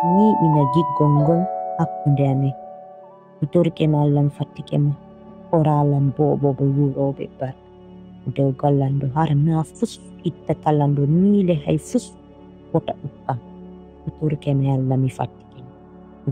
ni ina giggongol hakkunde amin mi torke ma Allah mi fattike ma oralan bobo yuroɓe bar dewgal lando har na fus itta kalando niile hay fus wota ɗuɗɗam mi torke ma Allah mi fattike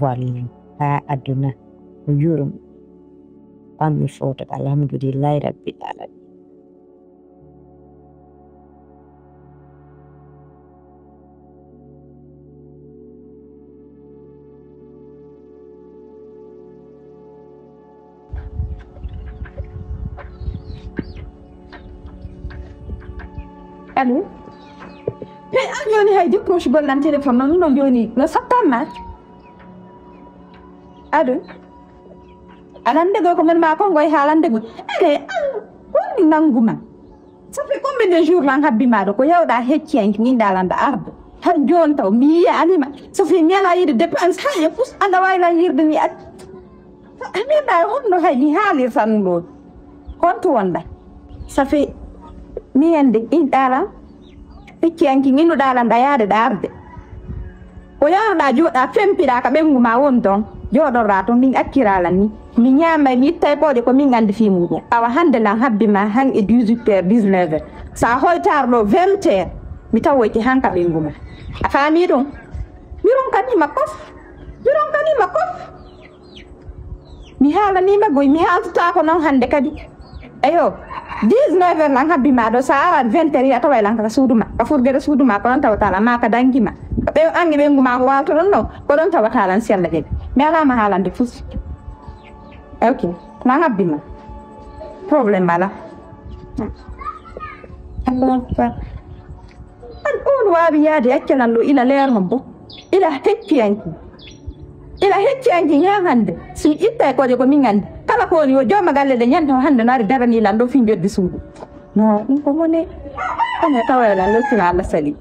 walli ha aduna mi yurum pammi foto alhamdulillahi rabbil alamin Allô? Hey, Yoni hay décroche le téléphone, non, non, Yoni, no saptama. Allô? Alande go ko man ma ko ngoy halande go. Woni nanguma. Ça fait combien de jours lan habbi ma do ko yawda hecci en ni dalanda ardo. Han jon taw mi ya anima. Ça fait ñala yide dépense ha ya pus anda way la yirde ni at. Ami da on no hay ni hali san lo. Kontu wonda. Ça fait mi ende in dala hecci en ki ngino dalanda yaade darde. Ko yawda joda fempira ka benguma won don. Jodo rato min akkirala ni mi nyama mi tay bode ko min andi fi muɗum awa hande lan habbi ma han e 18h 19h sa hoytarlo 20h mi tawoyti hanka ɓe nguma a faami ɗum miron kanima kof mi haalanima goy mi haaltata ko noon hande kadi eyo 19h lan habbi ma ɗo sa aran 20h ya taway lan kaka suudu ma ka furgede suudu ma ko ɗon tawatala ma ka dangima ɓe ange ɓe nguma ko walto ɗon no ko ɗon tawatalan sella ɗeɗe mi alama haalande fus ok na habbi ma problème ala an on waawi yaade accalan ɗo ila leerno bo ila hecciyanki ñahande si itta e koje ko min andi kala ko woni o jooma galle ɗe ñande o hande no ari daranilan ɗo fi joddi suudu non ɗum ko woni ane tawayolan lottira Allah sali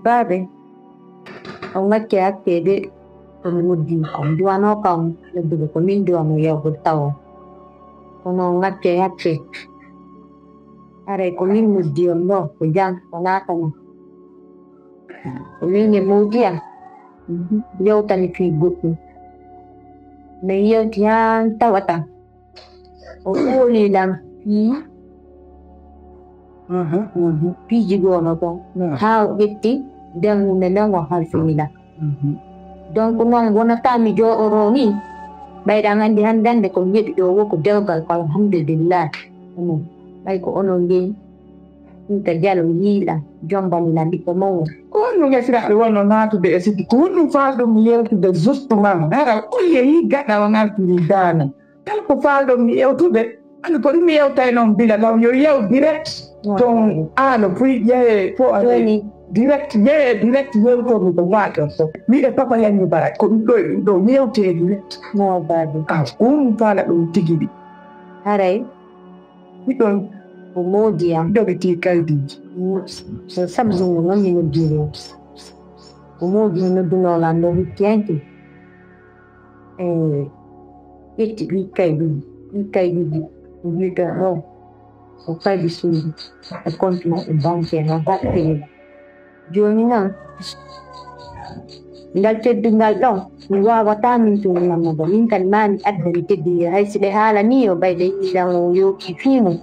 Babe, ông ngắt kẹt kẹt đi, một gì cũng đua nó còn, đừng được có mình đua mà yêu một tàu, ông ngắt kẹt kẹt, ở đây có mình một điểm đó, của dân, của nát không, của mình nhiều mua gì à, yêu tận thì gục, này yêu thì tao ở tận, ô đi làm, pijigo no ko ha getti den ne nango halfina donc non wona tami jo oro ni bayda ngandi handande ko yedi do woko dewgal ko alhamdulillah bay ko onon ngi inta jalo yila jombal la di ko mo ko no ngasira do wono naatu be esiti ko no faado mi yeltude justement dara ko yeyi gada wa ngaltude dana kala ko faado mi yewtude an ko mi yewtay non bila law yo yew direct donc no puis ye fo direct yew to mi ko wato so mi e papa yan ni bara ko do yewte direct no babi ko fala dum tigidi haray mi don ko modi am do be ti kaldi so samzungu non mi dire ko modi no duno la no weekend yetti weekend we don't know. Okay, this is a continent in Bankia, not that thing. During now, Dr. Dungalong, we are what I'm into the Lincoln man admitted the high city Halani by the Islam you keep him.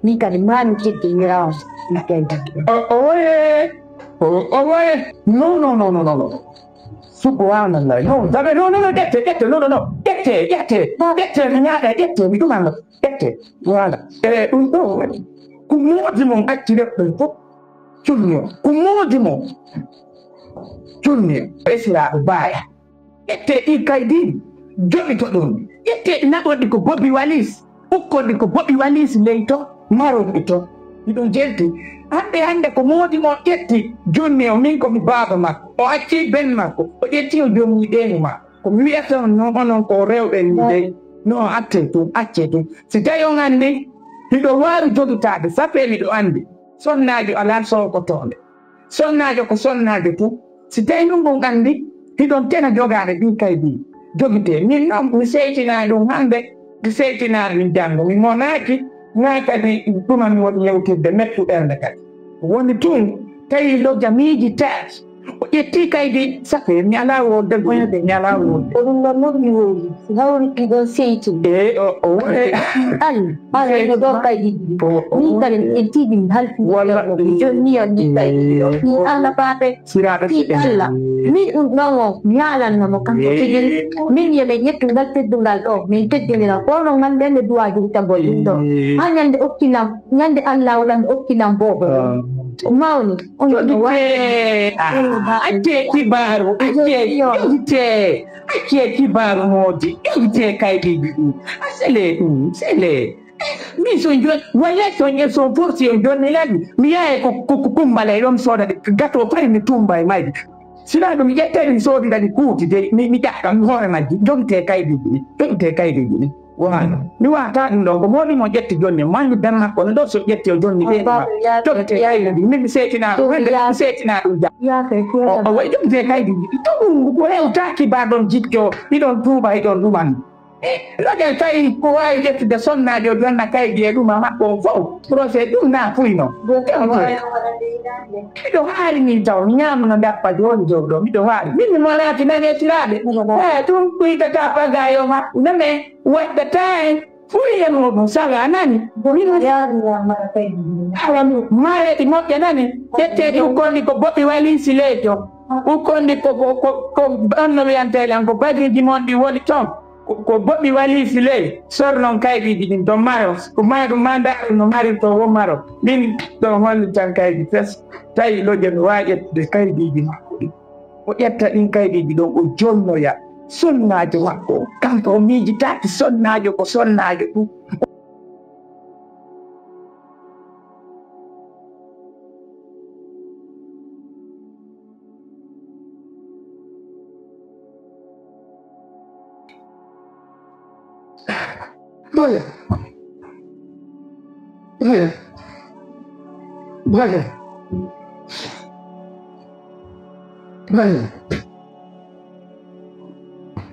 Nika the man getting around. No. Subhanallah. No, get it. No. Get it. We do have get it. Voilà. Kumodimo activate the Junior. Kumodimo. Junior. Esira ubaya. Get it ikaidi. Jomi to dun. Get it nako diko Bobby Wallace. Uko diko Bobby Wallace later. Maro ito. You don't get it. Hande kumodimo get it. Junior minko mi baba ma. O achi ben mako. O yeti o jomi deni ma. Kumi asa no ko rew en de. No attetu. Si tayo ngandi hido wari jodu tade sapeli do andi sonnajo alan so ko tonde sonnajo ko sonnajo tu si tayo ngandi hido tena jogane din kaydi jogite min am mi seytina do hande di seytina min jango mi monaki ngai kadi ɗuma mi waɗi yewtirde mettuɗerde kadi woni tun tawi logja miiji taati o ƴetti kaydi safe mi ala wonde goñode mi ala wonde ɗum ɗon noɗmi wowi hawri ɗon seytu o woni no ɗo kaydi min kadi en tiiɗi mi halfi jonni on ni kaydi mi Allah baɓe ti Allah min ɗum ɗon o mi yalannomo kanko tigi min yeɓe ƴettungal teddungal ɗo min teddinira kono ngal ɓende duwaji witagol ɗum ɗo ha ñande okkinam ñande Allah waɗan okkinam boɓe mawni on acce kibaru acce kibaru moodi ƴewte kaydiɗi ɗum sele min so joni waya toñe so forti o jonni ladi mi yahe ko kumbala e ɗon soodade gato pari mi tumba e maydi sina ɗum ƴettede mi soodidani kuuti de mi ƴakkam hoore majji jogite kaydiɗi ɗi wano mi wata ɗum ɗon ko moɗi mo ƴetti jonni manmi dan makko no ɗo so ƴetti o jonni jogite kaydiɗi min mi seetina ɗum o wayi jogite kaydiɗi to ɗum ko hewtaki ba ɗon jikko ɗiɗon tuuba e ɗon ɗuman logel tawi ko wawi ƴettude sonnajo jonna kaydi e ɗuma makko o fof procé ɗum na fuyno miɗo haari min taw mi ñamno dappa joni jow ɗo miɗo haari min mi molaki nanetiraɓe ɗum ɓuydata bagayo makko nane waɗɗata en fuye muɗum saga nani mareɗi moƴƴe nani ƴetteɗi ukkondi ko boɓɓi walisi leyjo ukkondi ko ɓanno wiyantele an ko badiji mon ɗi woni toon ko boɓɓi walisi ley sornon kaydiɗi ɗin to maro ko maɗum ma ndaɗum no mari to wo maro min ɗon holli tan kaydi fes tawi lojje no wawi ƴettude kaydiji makko ɗi o ƴetta ɗin kaydiji ɗon o jonnoya sonnajo makko kanko o miijitaki sonnajo ko sonnajo ɗum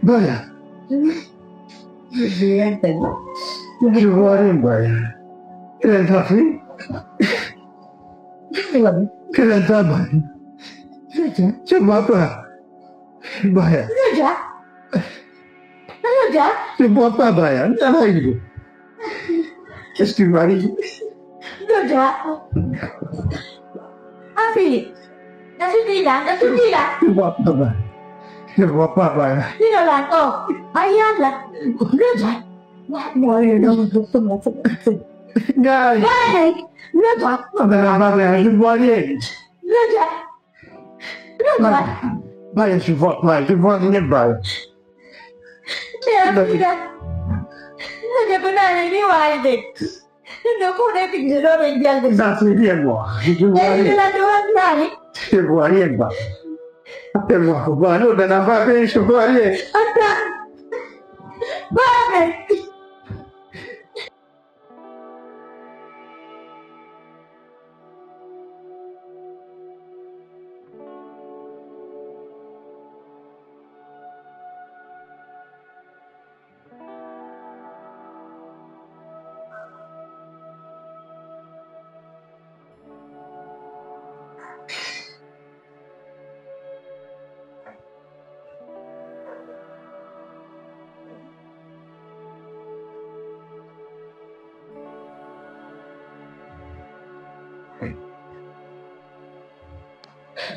Vaya. Juarin vaya. Kalian tahu? Kalian tahu? Cuma apa? Vaya. Cuma apa vaya? Entah itu. Estimari. Afi, nasi tidak. Cuma apa vaya? Cuma apa vaya? Tidak lah kok. Ayatlah. Mọi đâu không là phúc Ngay. Nước hả? Bà mẹ đừng qua đi. Nước hả? Nước hả? Bà mẹ đừng qua đi bà. Nè, đi ra. Nè, bữa nay đi ngoài đi. Nếu cô đây bình thường đó mình đi. Ra suy điên quá. Đây là đồ ăn này. Đừng qua đi bà. Đừng qua nó đừng làm bà bên xuống qua đi. Anh ta. Ba này.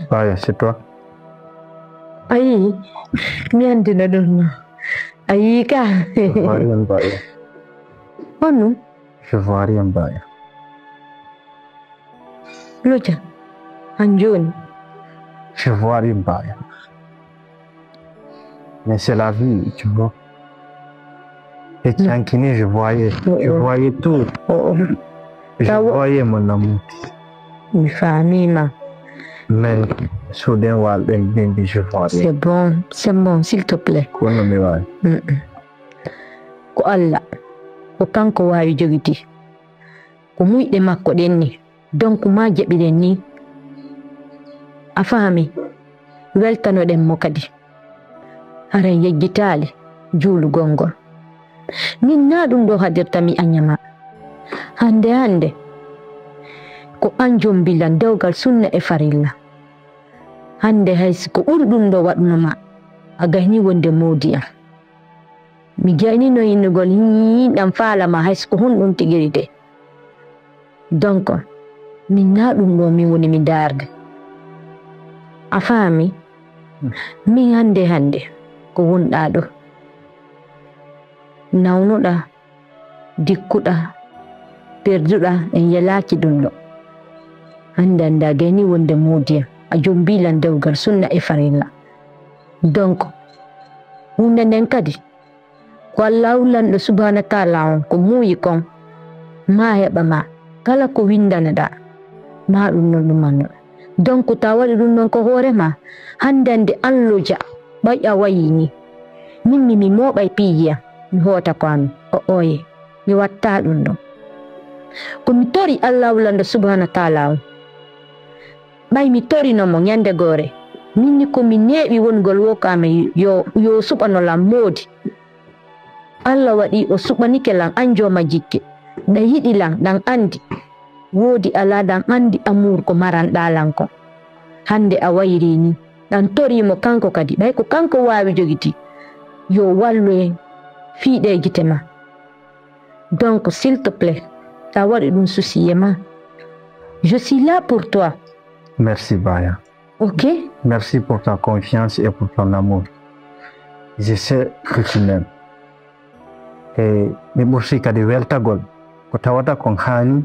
Vaya, c'est toi. Ai, mian din na doon. Ai ka. Je vois rien, Vaya. Ano? Je vois rien, Vaya. Loja, Anjun. Je vois rien, Vaya. Mais c'est la vie, tu vois. Et Tiankini, je voyais tout. Je voyais mon amour. Mi famille, Mais soudain, je vois rien. c'est bon, s'il te plaît. Quoi, non, mais ouais. Ko Allah, ko kanko wawi jogiti. Ko muyɗe makko ɗen ni, donc ma jaɓiɗen ni. A faami, weltanoɗen mo kadi. Haran yejjitaali juulugol ngol. Min na ɗum ɗo hadirta mi anyama. hande ko anjum bilan dewgal sunna e farilla hande haysi ko ɓurɗum ɗo waɗnoma a gayni wonde moodi am mi gaynino innugol yiɗam faalama haysi ko honɗum tigiri de donc min na ɗum ɗo min woni mi darde a faami min hande ko wonɗa ɗo nawnuɗa dikkuɗa perduɗa en yalaki ɗum ɗo hande a gayni wonde moodi am a jombilan dewgal sunna e farilla donc hunde nden kadi ko Allah wulanɗo subhanahu wa ta'ala on ko muuyi kon ma heɓa ma kala ko windanaɗa ma ɗum non ɗumannoɗa donc ta waɗi ɗum ɗon ko hoorema hande an loja ɓay a wayi ni min mi moɓay piiji am mi hoota ko ami o oye mi watta ɗum ɗon komi tori Allah wulanɗo subhanahu wa ta'ala on ɓay mi torinomo ñande goore minni komi neeɓi wongol wokami yo suɓanolam moodi Allah waɗi o suɓanike lan an joma jikke ɗa yiɗi lan ɗan andi woodi ala ɗan andi amour ko maranɗa lan ko hande a wayri ni ɗan torimo kanko kadi ɓay ko kanko wawi jogiti yo wallu en fiiɗe gite ma donc s'il te plaît ta waɗi ɗum souci ma je suis là pour toi. Merci Baya. Ok. Merci pour ta confiance et pour ton amour. Je sais que tu m'aimes. Et mi ɓursi kadi weltagol ko tawata kon hani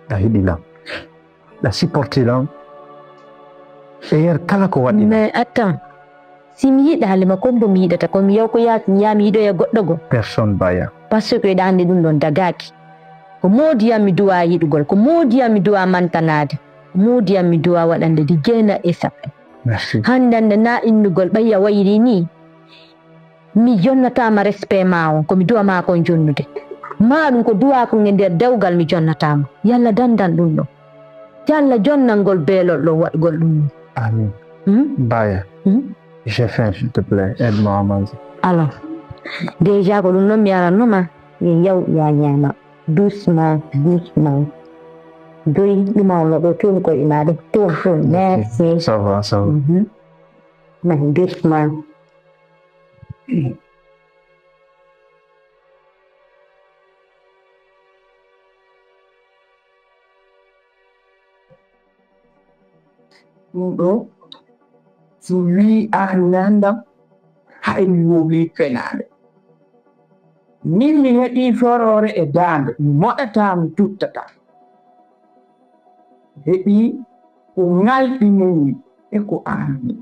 ɗa yiɗi lam ɗa supporti lam e yer kala ko waɗi. Mais attends, si mi yiɗa halima kombo mi yiɗata komi yaw ko yaha mi yiɗoya goɗɗo go personne Baya, parce que eɗa andi ɗum ɗon dagaki ko moodiyam mi duwa yiɗugol ko moodiyam mi duwa mantanade ko moodiyam mi duwa waɗande di jeena e sappo. merci. Handande na innugol ɓayya wayri ni mi jonnatama respect ma on komi duwa ma kon jonnude ma ɗum ko duwa ko e nder dewgal mi jonnatama yalla dandan ɗum ɗon yalla jonnalngol beelol ɗon waɗgol ɗum. Amin. Baya, j'ai faim s'il te plaît, aide-moi à manger. Alors déjà ko ɗum noon mi arannoma yo yaw ya ñama doucement doyi ɗumawno ɗo toon koye ma ɗum toon merci. Ça va. Mais doucement. ɗum ɗo so wi an nandam hay mi wowi fenade min mi heɓi forore e dande mi moɗata mi tuttata heɓi ko ngalɗinimi e ko anni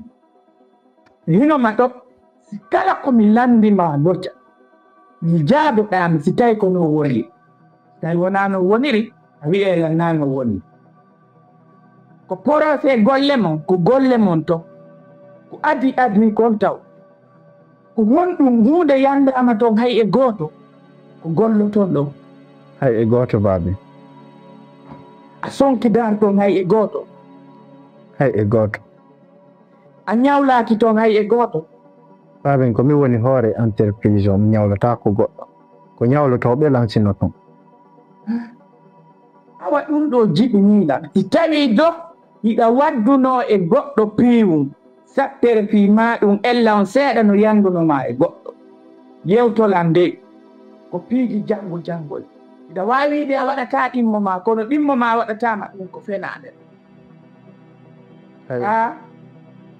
hinoma ɗo si kala komi landima loja mi jaaboɗami si tawi kono woni tawi wona no woniri a wi'e na no woni ko porose golle mon ko golle mon to ko adi kon taw ko wonɗum hunde yandama toon hay e gooto ko golloton ɗo hay e gooto babi a sonkidan toon hay e gooto hay e gooto a ñawlaki toon hay e gooto baben komi woni hoore entreprise o mi ñawlata ko goɗɗo ko ñawlotoɓe lancino toon awa ɗum ɗo jiɗiniɗa si tawi do yiɗa wadduno e goɗɗo piiwum sattere fi ma ɗum ella on seeɗa no yandunoma e goɗɗo yewtolan nde ko piiji janngol iɗa wawiide a waɗata ɗimmo ma kono ɗimmo ma waɗatama ɗum ko fenade ha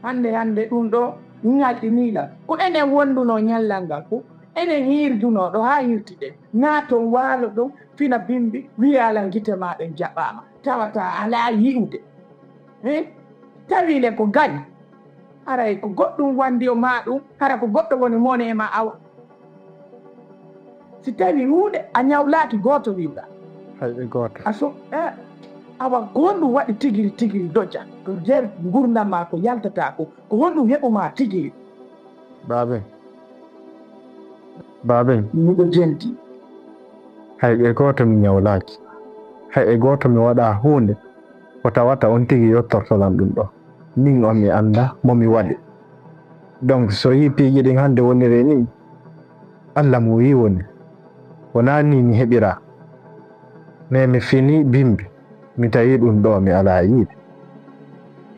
hande ɗum ɗo ñaɗɗiniɗa ko enen wonduno ñallal ngal fof enen hirduno ɗo ha hirtuɗen naton waalo ɗum fina bimbi wiyalan guite maɗen jaɓɓama tawata ala yi'ude tawile ko gañ haray ko goɗɗum wandi o ma ɗum hara ko goɗɗo woni mone e ma awa si tawi hunde a ñawlaki goto wiwɗa hay e gooto aso awa ko honɗum waɗi tigiri dojja ko nder gurdam ma ko yaltata ko honɗum heɓuma tigiri baben miɗo jenti hay e gooto mi ñawlaki hay e gooto mi waɗa hunde ko tawata on tigi yottortolam ɗum ɗo min on mi anda momi waɗi donc so yi piiji ɗin hande wonire ni Allah mo wi woni wona ni mi heɓira mais mi fini bimbi mi tawi ɗum ɗo mi ala yiide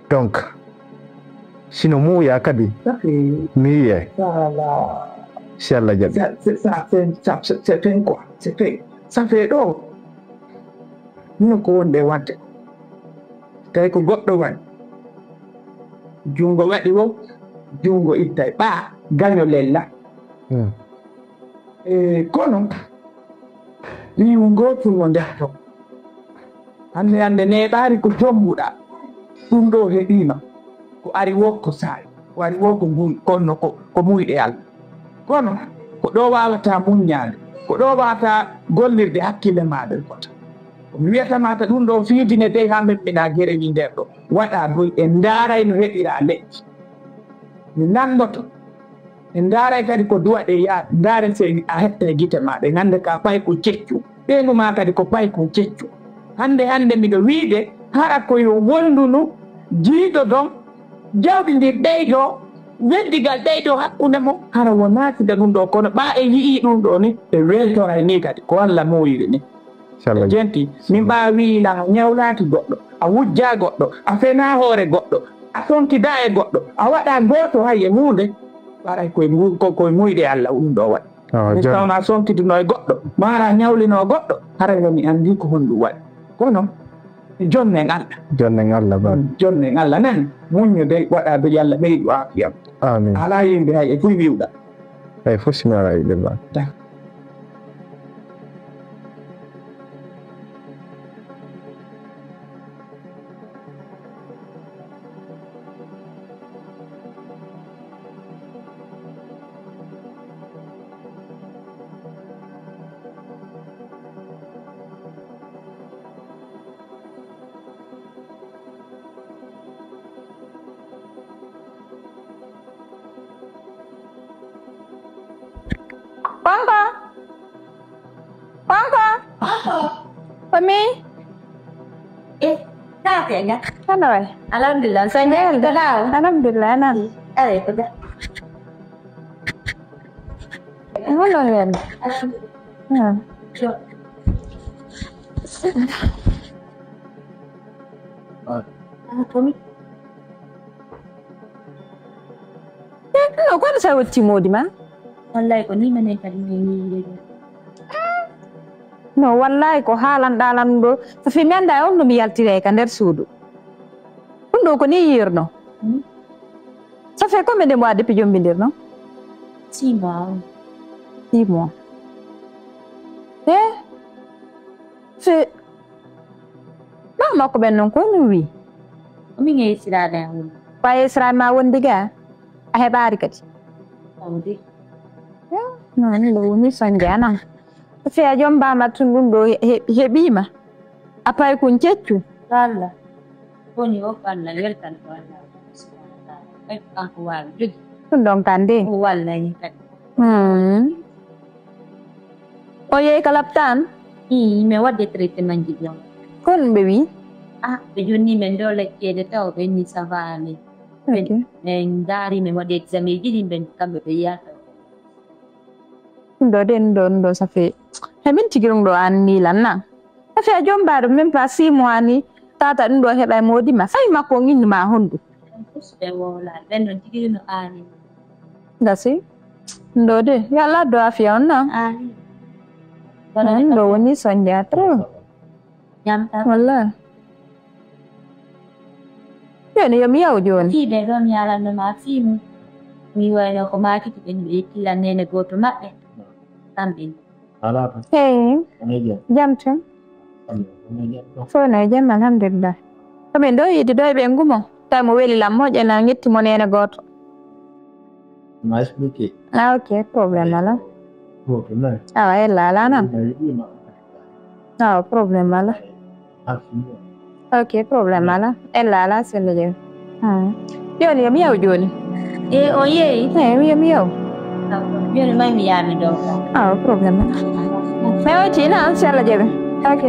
donc sino muuya kadi mi yiyay si Allah jaɓi c'est fait quoi c'est fait ça fait ɗo mino ko wonde wadde tawi ko goɗɗo waɗi jungo waɗi wo jungo ittay ɓa gaño lella kono wiwu ngotun mo nder to hande neɓari ko jommuɗa ɗum ɗo heɗima ko ari wokko saari ko ari wokko konno ko muyɗe Allah kono ko ɗo wawata muññade ko ɗo wawata gollirde hakkille maɗa kota mi wiyatamata ɗum ɗo fiidine dey ha meɓɓina guerewi nder ɗo waɗa doy e ndaaray no heɓira leƴƴi mi nandoto e ndaaray kadi ko duwaɗe yaade ndaare se a hetta e gite maɗa gande ka pay ko ceccu ɓeygu ma kadi ko pay ko ceccu hande miɗo wiide hara koyo wondunu jiiɗo ɗon jawɗidir ɗeyɗo weddigal ɗeyɗo hakkunde mo hara wo naatida ɗum ɗo kono ɓa e yii ɗum ɗo ni e weltora ni kadi ko Allah moyiri ni jenti min ɓa wiila ñawlaki goɗɗo a wujja goɗɗo a fena hoore goɗɗo a sonkida e goɗɗo a waɗa goto hay e hunde waɗay koye muyɗe Allah ɗum ɗo waɗi mi tawna sonkidino e goɗɗo mara ñawlino goɗɗo haray mi andi ko honɗum waɗi kono jonne Allah ba jonne Allah nan muñude waɗa do Allah ɓeydu afiyam amin ala yimɓe hay e fuy wiwɗa hay fof simi ara yiɗe ba Mami? Sao vậy nhá? Sao rồi? Alhamdulillah, saya ni dah tahu. Alhamdulillah, Nan. Betul. Hello, Nan. Sure. Tommy. Kau ada sawit cimo di mana? Wallahi ko ni mana kali ni. No wallahi ko haalanɗalan ɗo so fi mi anda on no mi yaltire ka nder suudu ɗum ɗo ko ni yirno ça fait combien de mois depuis jombindir no 6 mois 6 mois fe ɗo makko ɓen noon ko min wi min yeytiraɗe on ko a yeytirani ma wondi ga a heɓari kadi awde nani ɗo woni sonde anan fiya jom mbama tun ɗum ɗo heɓima a pay kun ceccu Allah woni o Allah weltan ko Allah ay kanko wawi jogi ɗum ɗon kande o wallahi kadi o yehi ka laptan mi wadde traitement ji ɗon ko ɗum ɓe wi ɓe jonni men ɗo lekkede taw ɓe ni ça va ni min daari min waɗi examen ji ɗin ɓen kamɓe ɓe yiyata ɗum ɗo den ɗon ɗo ça fait hemin tigi ɗum ɗo an ni lan na ça fait a jom mbaɗo même pas 6 mois ni tata ɗum ɗo heɓa modima fayi makko on innuma hondu ɓe wola ɓen ɗon tigi no ani gasi ɗum ɗo de yo Allah do afiya on na ɗum ɗo woni sonde a trop ñamta wallahi joni yomi yaw joni fiɓe ɗo mi yalanoma fimu mi wayno ko makiti ɓen ɓe yettillannene goto maɓɓe kamɓe hey jam tan fono e jam alhamdulillah komin ɗo yiide ɗo e ɓe ngumo tawi mo weli lam moƴƴana yettimo nene goto ok probléme ala awa ella ala nan awa probléme ala ok probléme ala ella ala selle jewi joni yomi yaw joni o yeeyi yomi yaw joni may mi yaami ɗo awa probléme ala mais o tina sella jewi ok